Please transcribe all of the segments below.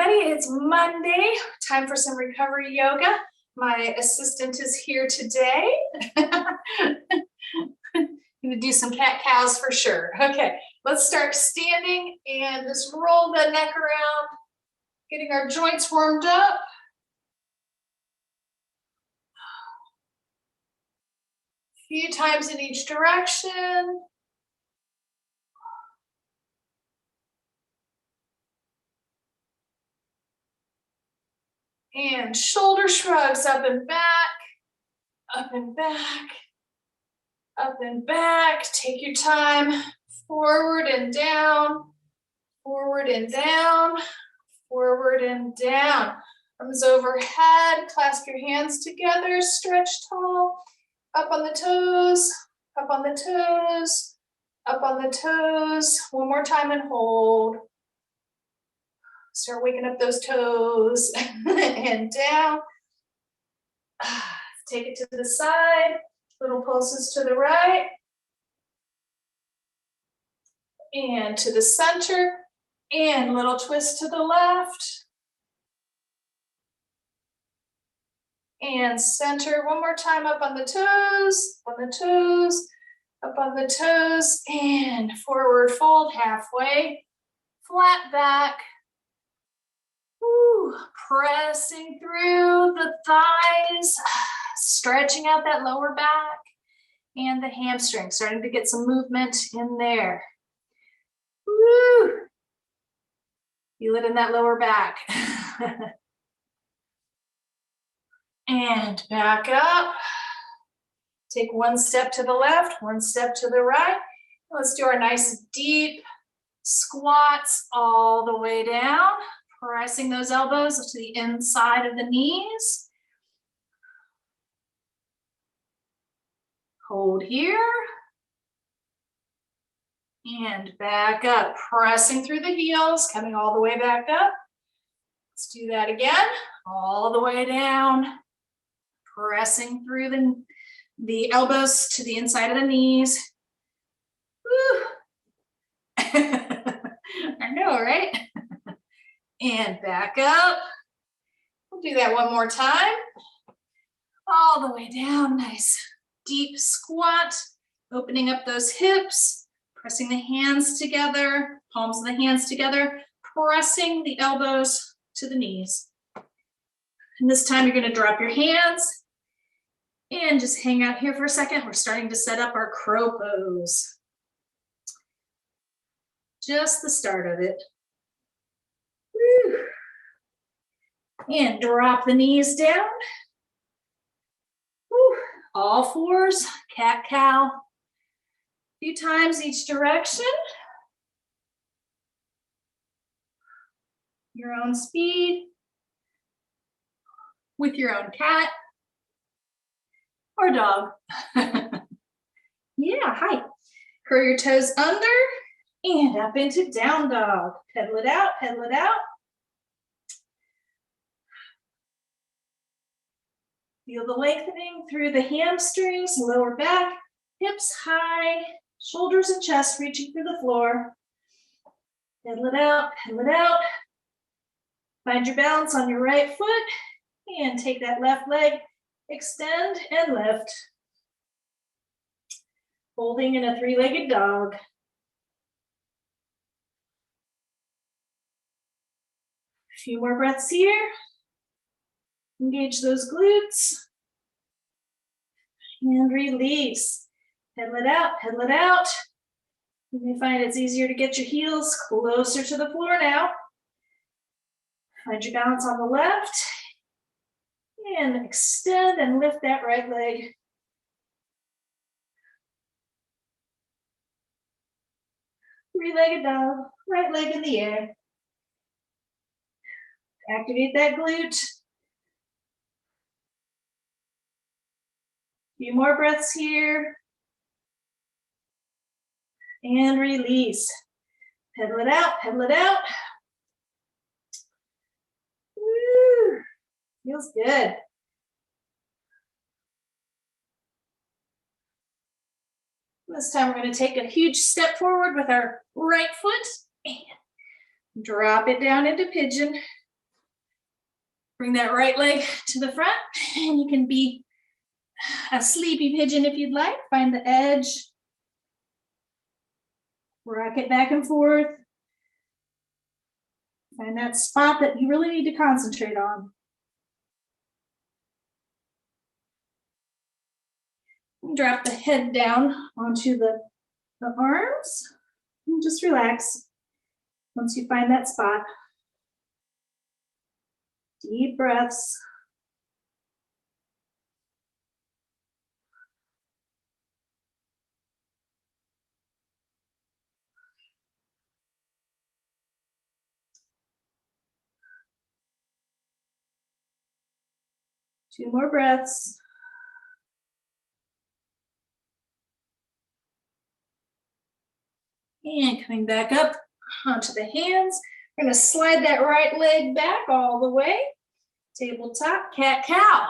everybody. It's Monday, time for some recovery yoga. My assistant is here today. Gonna do some cat-cows for sure. Okay, let's start standing and just roll the neck around, getting our joints warmed up. A few times in each direction. And shoulder shrugs up and back, up and back, up and back. Take your time. Forward and down, forward and down, forward and down. Arms overhead, clasp your hands together, stretch tall. Up on the toes, up on the toes, up on the toes. One more time and hold. Start waking up those toes and down. Take it to the side, little pulses to the right and to the center, and little twist to the left and center. One more time, up on the toes, up on the toes, and forward fold halfway, flat back. Woo. Pressing through the thighs, stretching out that lower back and the hamstring, starting to get some movement in there. Woo. Feel it in that lower back. And back up. Take one step to the left, one step to the right. Let's do our nice deep squats all the way down. Pressing those elbows to the inside of the knees. Hold here. And back up. Pressing through the heels, coming all the way back up. Let's do that again. All the way down. Pressing through the elbows to the inside of the knees. Woo. I know, right? And back up. We'll do that one more time. All the way down, nice deep squat, opening up those hips, pressing the hands together, palms of the hands together, pressing the elbows to the knees. And this time you're going to drop your hands and just hang out here for a second. We're starting to set up our crow pose. Just the start of it. Whew. And drop the knees down. Whew. All fours, cat-cow. A few times each direction. Your own speed. With your own cat or dog. Yeah, hi. Curl your toes under and up into down dog. Pedal it out, pedal it out. Feel the lengthening through the hamstrings, lower back, hips high, shoulders and chest reaching through the floor. Pedal it out, pedal it out. Find your balance on your right foot and take that left leg, extend and lift. Holding in a three-legged dog. A few more breaths here. Engage those glutes. And release. Pedal it out, pedal it out. You may find it's easier to get your heels closer to the floor now. Find your balance on the left. And extend and lift that right leg. Three-legged dog, right leg in the air. Activate that glute. Few more breaths here. And release. Pedal it out, pedal it out. Woo. Feels good. This time we're going to take a huge step forward with our right foot and drop it down into pigeon. Bring that right leg to the front, and you can be a sleepy pigeon if you'd like. Find the edge. Rock it back and forth. Find that spot that you really need to concentrate on. Drop the head down onto the arms and just relax once you find that spot. Deep breaths. Two more breaths. And coming back up onto the hands. We're going to slide that right leg back all the way. Tabletop, cat-cow. A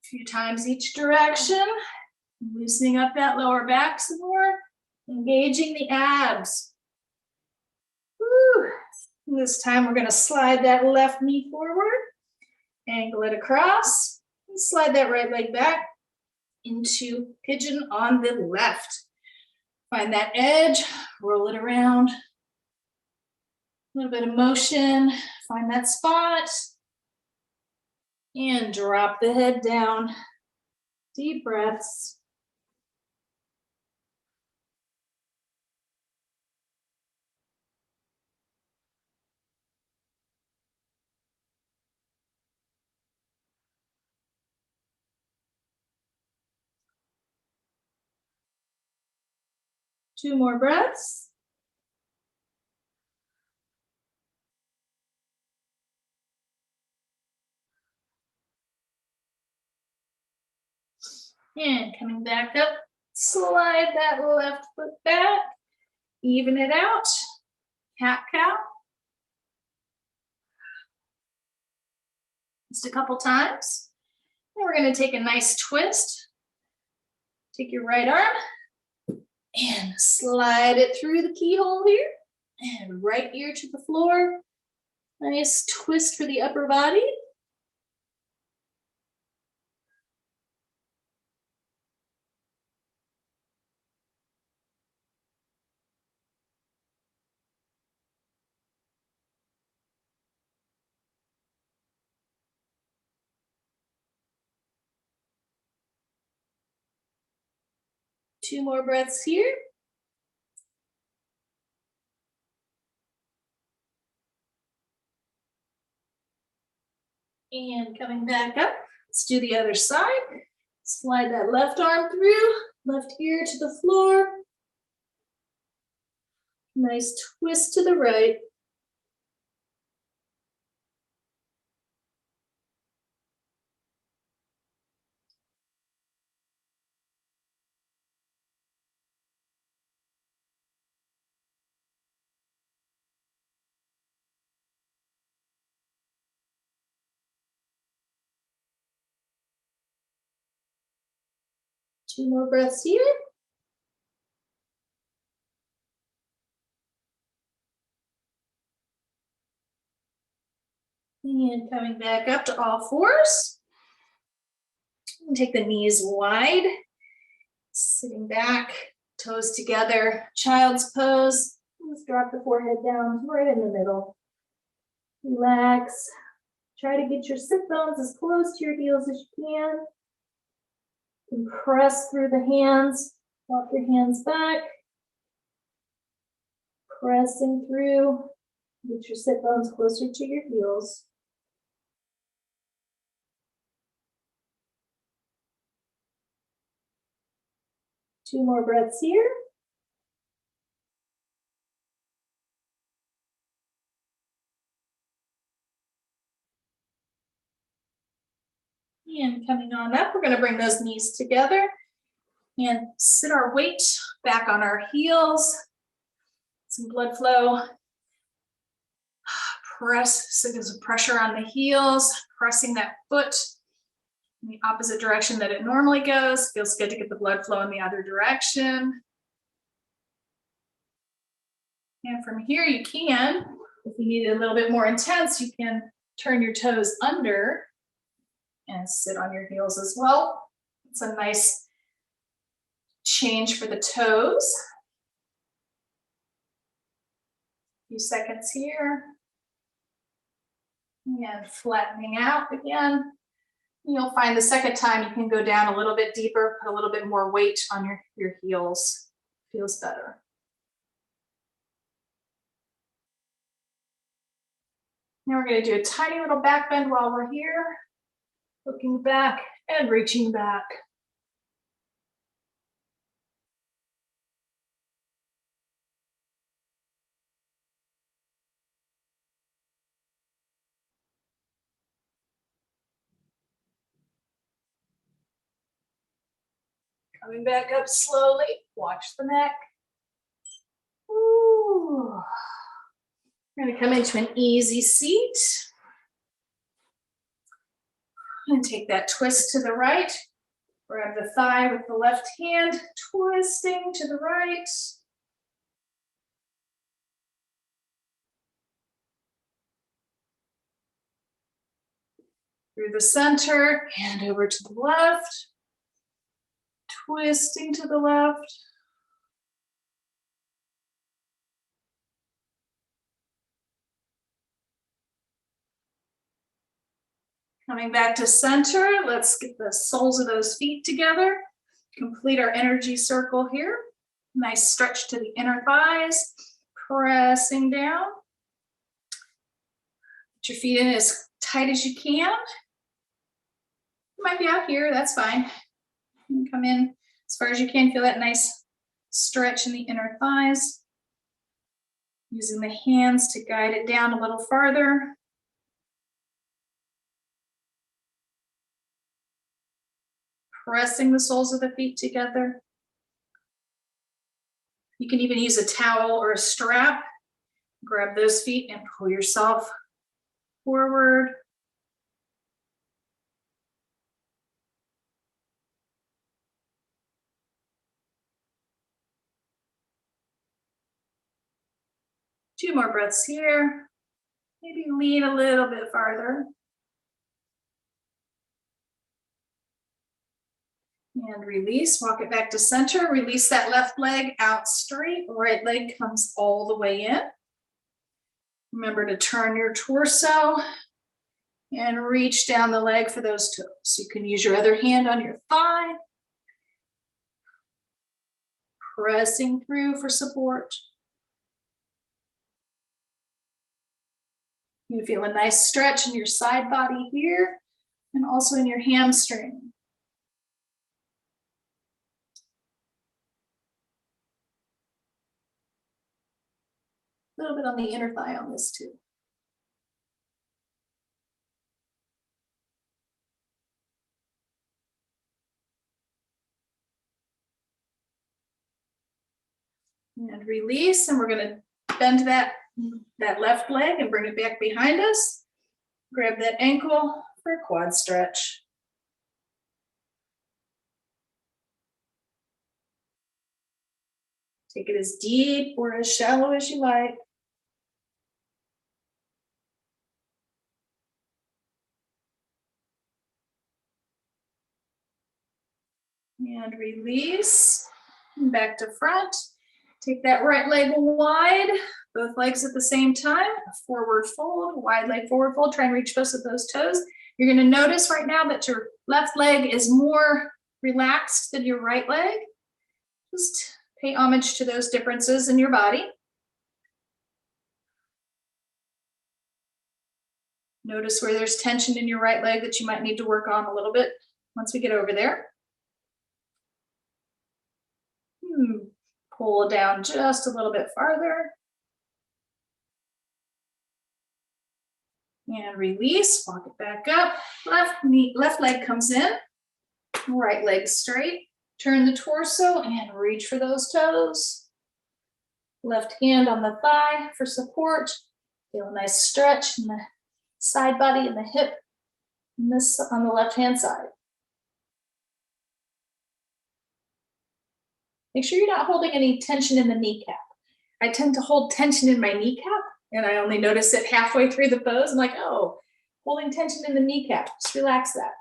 few times each direction. Loosening up that lower back some more. Engaging the abs. Woo. This time we're going to slide that left knee forward. Angle it across. And slide that right leg back into pigeon on the left. Find that edge, roll it around. A little bit of motion, find that spot. And drop the head down. Deep breaths. Two more breaths. And coming back up, slide that left foot back, even it out, cat-cow. Just a couple times. And we're going to take a nice twist. Take your right arm and slide it through the keyhole here. And right ear to the floor. Nice twist for the upper body. Two more breaths here. And coming back up, let's do the other side. Slide that left arm through, left ear to the floor. Nice twist to the right. Two more breaths here. And coming back up to all fours. And take the knees wide. Sitting back, toes together, child's pose. Let's drop the forehead down right in the middle. Relax. Try to get your sit bones as close to your heels as you can. And press through the hands. Walk your hands back. Pressing through. Get your sit bones closer to your heels. Two more breaths here. And coming on up, we're going to bring those knees together and sit our weight back on our heels. Some blood flow. Press, so there's some pressure on the heels, pressing that foot in the opposite direction that it normally goes. Feels good to get the blood flow in the other direction. And from here you can If you need it a little bit more intense, you can turn your toes under and sit on your heels as well. It's a nice change for the toes. A few seconds here. And flattening out again. You'll find the second time you can go down a little bit deeper, put a little bit more weight on your heels. Feels better. Now we're going to do a tiny little back bend while we're here. Looking back and reaching back. Coming back up slowly, watch the neck. Ooh. We're going to come into an easy seat. And take that twist to the right. Grab the thigh with the left hand, twisting to the right. Through the center, hand over to the left. Twisting to the left. Coming back to center, let's get the soles of those feet together. Complete our energy circle here. Nice stretch to the inner thighs, pressing down. Put your feet in as tight as you can. You might be out here, that's fine. You can come in as far as you can, feel that nice stretch in the inner thighs. Using the hands to guide it down a little farther. Pressing the soles of the feet together. You can even use a towel or a strap. Grab those feet and pull yourself forward. Two more breaths here. Maybe lean a little bit farther. And release, walk it back to center. Release that left leg out straight. Right leg comes all the way in. Remember to turn your torso and reach down the leg for those toes. You can use your other hand on your thigh. Pressing through for support. You feel a nice stretch in your side body here and also in your hamstring. A little bit on the inner thigh on this too. And release, and we're going to bend that left leg and bring it back behind us. Grab that ankle for a quad stretch. Take it as deep or as shallow as you like. And release, and back to front. Take that right leg wide, both legs at the same time, a forward fold, wide leg forward fold, try and reach both of those toes. You're gonna notice right now that your left leg is more relaxed than your right leg. Just pay homage to those differences in your body. Notice where there's tension in your right leg that you might need to work on a little bit once we get over there. Pull down just a little bit farther. And release, walk it back up. Left leg comes in, right leg straight. Turn the torso and reach for those toes. Left hand on the thigh for support. Feel a nice stretch in the side body and the hip. And this on the left hand side. Make sure you're not holding any tension in the kneecap. I tend to hold tension in my kneecap And I only notice it halfway through the pose. I'm like, oh, holding tension in the kneecap, just relax that.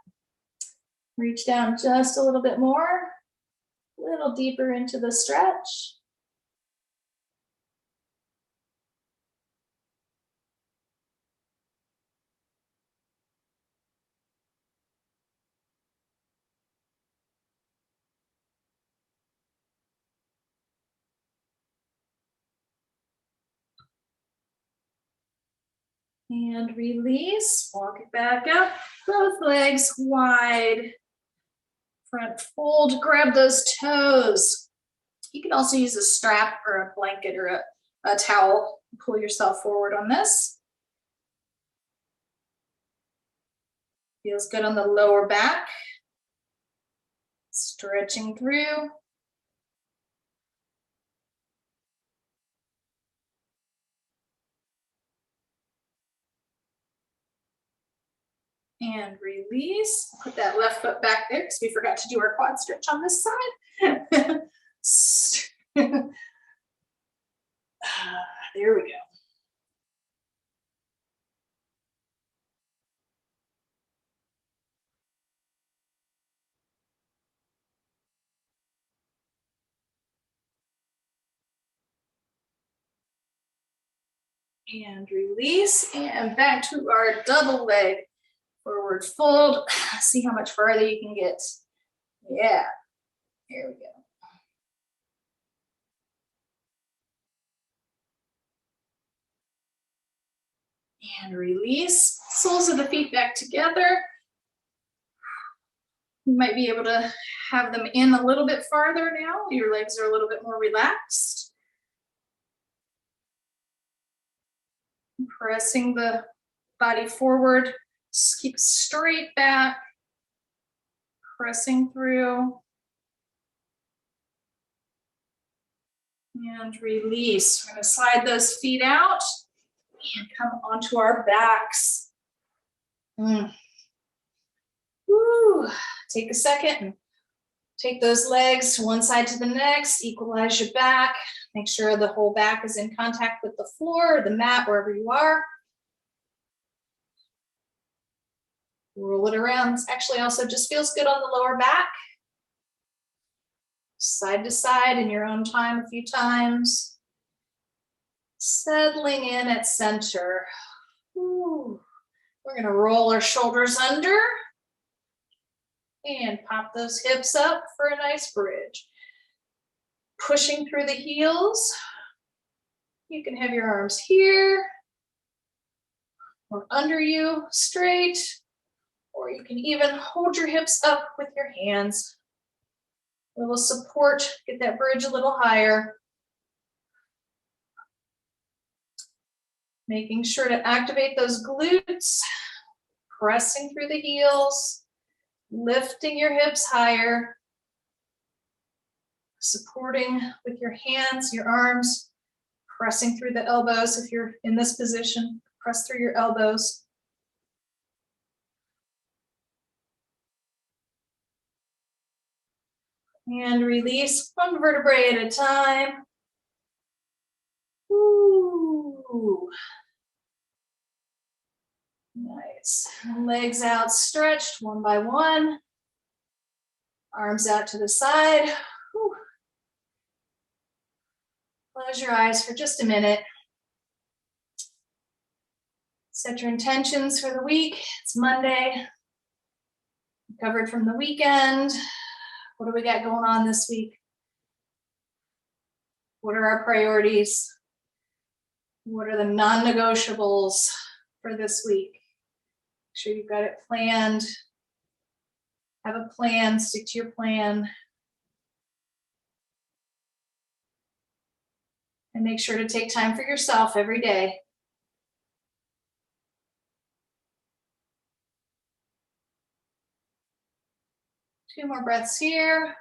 Reach down just a little bit more, a little deeper into the stretch. And release, walk it back up, both legs wide. Front fold, grab those toes. You can also use a strap or a blanket or a towel. Pull yourself forward on this. Feels good on the lower back. Stretching through. And release. Put that left foot back there because we forgot to do our quad stretch on this side. There we go. And release, and back to our double leg. Forward fold. See how much farther you can get. Yeah, here we go. And release. Soles of the feet back together. You might be able to have them in a little bit farther now. Your legs are a little bit more relaxed. Pressing the body forward. Just keep straight back. Pressing through. And release. We're going to slide those feet out and come onto our backs. Woo. Take a second and take those legs one side to the next, equalize your back. Make sure the whole back is in contact with the floor or the mat, wherever you are. Roll it around. This actually also just feels good on the lower back. Side to side in your own time a few times. Settling in at center. Ooh. We're going to roll our shoulders under and pop those hips up for a nice bridge. Pushing through the heels. You can have your arms here or under you straight, or you can even hold your hips up with your hands. A little support, get that bridge a little higher. Making sure to activate those glutes, pressing through the heels, lifting your hips higher, supporting with your hands, your arms, pressing through the elbows. If you're in this position, press through your elbows. And release one vertebrae at a time. Ooh. Nice. Legs out stretched one by one. Arms out to the side. Whew. Close your eyes for just a minute. Set your intentions for the week. It's Monday. Recovered from the weekend. What do we got going on this week? What are our priorities? What are the non-negotiables for this week? Make sure you've got it planned. Have a plan, stick to your plan. And make sure to take time for yourself every day. Two more breaths here.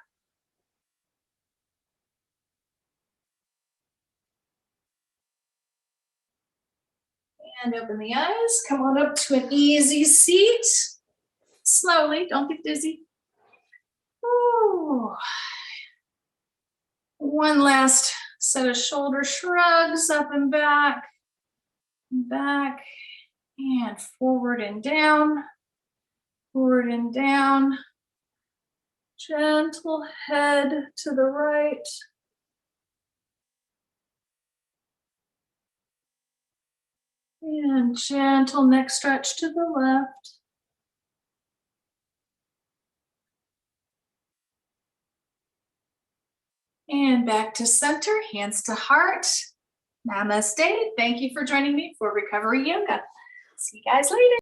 And open the eyes. Come on up to an easy seat. Slowly, don't get dizzy. Ooh. One last set of shoulder shrugs up and back. back, and forward and down, forward and down. Gentle head to the right. And gentle neck stretch to the left. And back to center, hands to heart. Namaste. Thank you for joining me for Recovery Yoga. See you guys later.